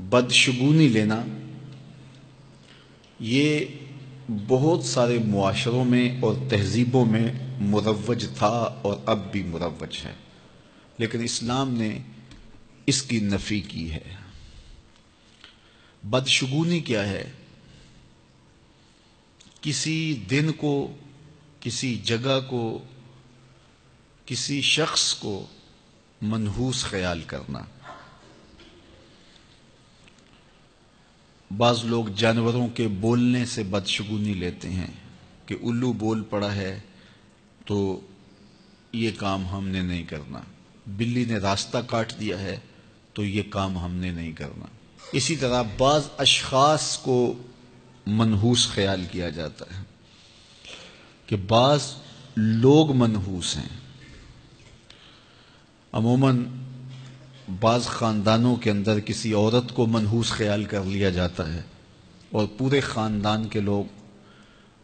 بدشگونی لینا یہ بہت سارے معاشروں میں اور تہذیبوں میں مروج تھا اور اب بھی مروج ہے، لیکن اسلام نے اس کی نفی کی ہے۔ بدشگونی کیا ہے؟ کسی دن کو، کسی جگہ کو، کسی شخص کو منحوس خیال کرنا۔ بعض لوگ جانوروں کے بولنے سے بدشگونی لیتے ہیں کہ الو بول پڑا ہے تو یہ کام ہم نے نہیں کرنا، بلی نے راستہ کاٹ دیا ہے تو یہ کام ہم نے نہیں کرنا۔ اسی طرح بعض اشخاص کو منحوس خیال کیا جاتا ہے کہ بعض لوگ منحوس ہیں۔ عموماً بعض خاندانوں کے اندر کسی عورت کو منحوس خیال کر لیا جاتا ہے اور پورے خاندان کے لوگ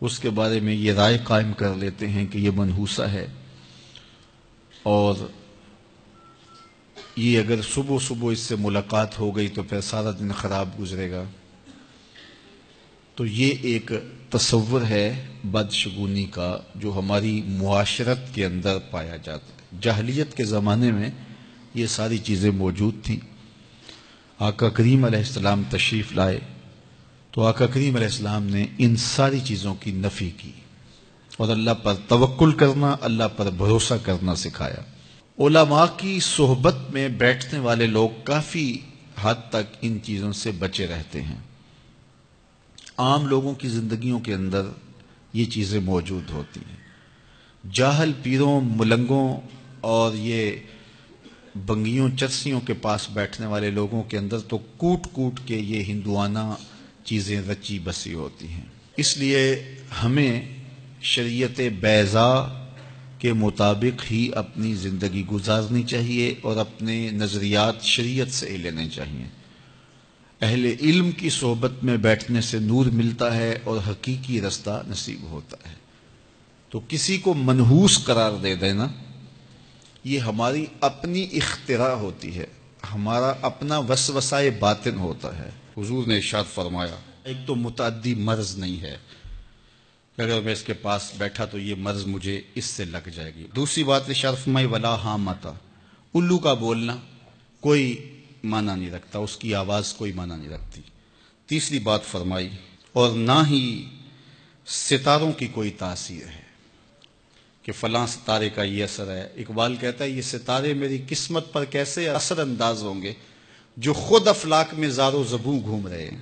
اس کے بارے میں یہ رائے قائم کر لیتے ہیں کہ یہ منحوسہ ہے، اور یہ اگر صبح صبح اس سے ملاقات ہو گئی تو پھر سارا دن خراب گزرے گا۔ تو یہ ایک تصور ہے بدشگونی کا جو ہماری معاشرت کے اندر پایا جاتا ہے۔ جاہلیت کے زمانے میں یہ ساری چیزیں موجود تھیں۔ آقا کریم علیہ السلام تشریف لائے تو آقا کریم علیہ السلام نے ان ساری چیزوں کی نفی کی اور اللہ پر توکل کرنا، اللہ پر بھروسہ کرنا سکھایا۔ علماء کی صحبت میں بیٹھنے والے لوگ کافی حد تک ان چیزوں سے بچے رہتے ہیں۔ عام لوگوں کی زندگیوں کے اندر یہ چیزیں موجود ہوتی ہیں۔ جاہل پیروں، ملنگوں اور یہ بنگیوں چرسیوں کے پاس بیٹھنے والے لوگوں کے اندر تو کوٹ کوٹ کے یہ ہندوانہ چیزیں رچی بسی ہوتی ہیں۔ اس لیے ہمیں شریعت بیضاء کے مطابق ہی اپنی زندگی گزارنی چاہیے اور اپنے نظریات شریعت سے ہی لینے چاہیے۔ اہل علم کی صحبت میں بیٹھنے سے نور ملتا ہے اور حقیقی رستہ نصیب ہوتا ہے۔ تو کسی کو منحوس قرار دے دینا یہ ہماری اپنی اختراع ہوتی ہے، ہمارا اپنا وسوسہ باطن ہوتا ہے۔ حضور نے ارشاد فرمایا ایک تو متعدی مرض نہیں ہے کہ اگر میں اس کے پاس بیٹھا تو یہ مرض مجھے اس سے لگ جائے گی۔ دوسری بات ارشاد فرمائی ولا حامتا، الو کا بولنا کوئی معنی نہیں رکھتا، اس کی آواز کوئی معنی نہیں رکھتی۔ تیسری بات فرمائی اور نہ ہی ستاروں کی کوئی تاثیر ہے کہ فلاں ستارے کا یہ اثر ہے۔ اقبال کہتا ہے یہ ستارے میری قسمت پر کیسے اثر انداز ہوں گے جو خود افلاک میں زار و زبوں گھوم رہے ہیں۔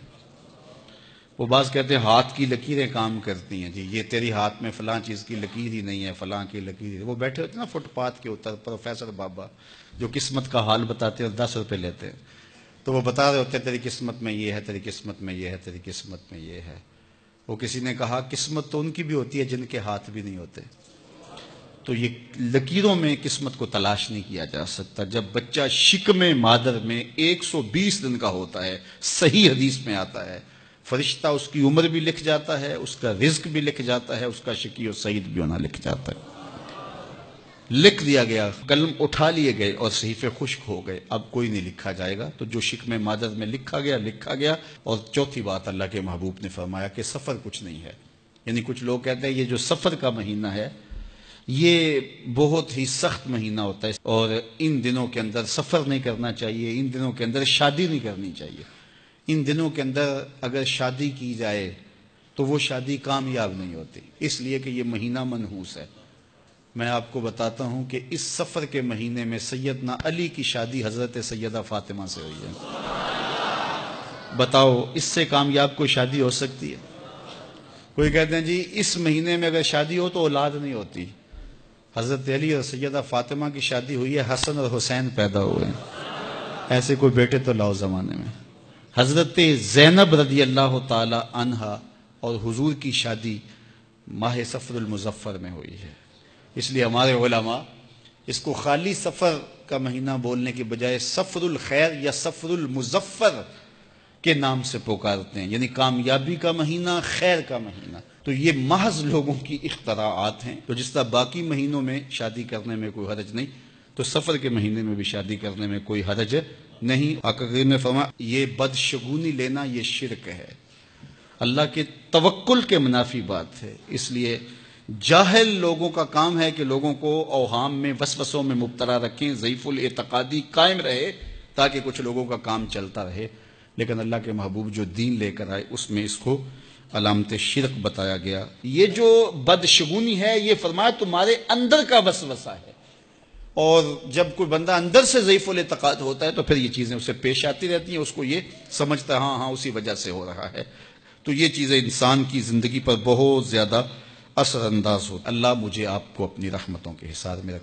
وہ بعض کہتے ہیں ہاتھ کی لکیریں کام کرتی ہیں، جی یہ تیری ہاتھ میں فلاں چیز کی لکیر ہی نہیں ہے، فلاں کی لکیر ہے۔ وہ بیٹھے ہوتے ہیں نا فٹ پاتھ کے اوپر پروفیسر بابا جو قسمت کا حال بتاتے ہیں اور 10 روپے لیتے ہیں، تو وہ بتا رہے ہوتے ہیں تیری قسمت میں یہ ہے، تیری قسمت میں یہ ہے، تیری قسمت میں یہ ہے۔ وہ کسی نے کہا قسمت تو ان کی بھی ہوتی ہے جن کے ہاتھ بھی نہیں ہوتے۔ تو یہ لکیروں میں قسمت کو تلاش نہیں کیا جا سکتا۔ جب بچہ شکم مادر میں 120 دن کا ہوتا ہے، صحیح حدیث میں آتا ہے، فرشتہ اس کی عمر بھی لکھ جاتا ہے، اس کا رزق بھی لکھ جاتا ہے، اس کا شقی و سعید بھی ہونا لکھ جاتا ہے۔ لکھ دیا گیا، قلم اٹھا لیے گئے اور صحیفے خشک ہو گئے، اب کوئی نہیں لکھا جائے گا۔ تو جو شکم مادر میں لکھا گیا۔ اور چوتھی بات اللہ کے محبوب نے فرمایا کہ سفر کچھ نہیں ہے۔ یعنی کچھ لوگ کہتے ہیں یہ جو سفر کا مہینہ ہے یہ بہت ہی سخت مہینہ ہوتا ہے اور ان دنوں کے اندر سفر نہیں کرنا چاہیے، ان دنوں کے اندر شادی نہیں کرنی چاہیے، ان دنوں کے اندر اگر شادی کی جائے تو وہ شادی کامیاب نہیں ہوتی، اس لیے کہ یہ مہینہ منحوس ہے۔ میں آپ کو بتاتا ہوں کہ اس سفر کے مہینے میں سیدنا علی کی شادی حضرت سیدہ فاطمہ سے ہوئی ہے۔ بتاؤ اس سے کامیاب کوئی شادی ہو سکتی ہے؟ کوئی کہتے ہیں جی اس مہینے میں اگر شادی ہو تو اولاد نہیں ہوتی۔ حضرت علی اور سیدہ فاطمہ کی شادی ہوئی ہے، حسن اور حسین پیدا ہوئے ہیں، ایسے کوئی بیٹے تو لاؤ زمانے میں۔ حضرت زینب رضی اللہ تعالی عنہا اور حضور کی شادی ماہ صفر المظفر میں ہوئی ہے۔ اس لیے ہمارے علماء اس کو خالی سفر کا مہینہ بولنے کے بجائے صفر الخیر یا صفر المظفر کے نام سے پکارتے ہیں، یعنی کامیابی کا مہینہ، خیر کا مہینہ۔ تو یہ محض لوگوں کی اختراعات ہیں۔ تو جس طرح باقی مہینوں میں شادی کرنے میں کوئی حرج نہیں، تو سفر کے مہینے میں بھی شادی کرنے میں کوئی حرج نہیں، آقا کریم نے فرمایا یہ بدشگونی لینا یہ شرک ہے، اللہ کے توکل کے منافی بات ہے۔ اس لیے جاہل لوگوں کا کام ہے کہ لوگوں کو اوہام میں وسوسوں میں مبتلا رکھیں، ضعیف الاعتقادی قائم رہے تاکہ کچھ لوگوں کا کام چلتا رہے، لیکن اللہ کے محبوب جو دین لے کر آئے اس میں اس کو علامت شرک بتایا گیا۔ یہ جو بدشگونی ہے یہ فرمایا تمہارے اندر کا وسوسہ ہے، اور جب کوئی بندہ اندر سے ضعیف الاعتقاد ہوتا ہے تو پھر یہ چیزیں اسے پیش آتی رہتی ہیں، اس کو یہ سمجھتا ہے ہاں اسی وجہ سے ہو رہا ہے۔ تو یہ چیزیں انسان کی زندگی پر بہت زیادہ اثر انداز ہوتی۔ اللہ مجھے آپ کو اپنی رحمتوں کے حصار میں رکھے۔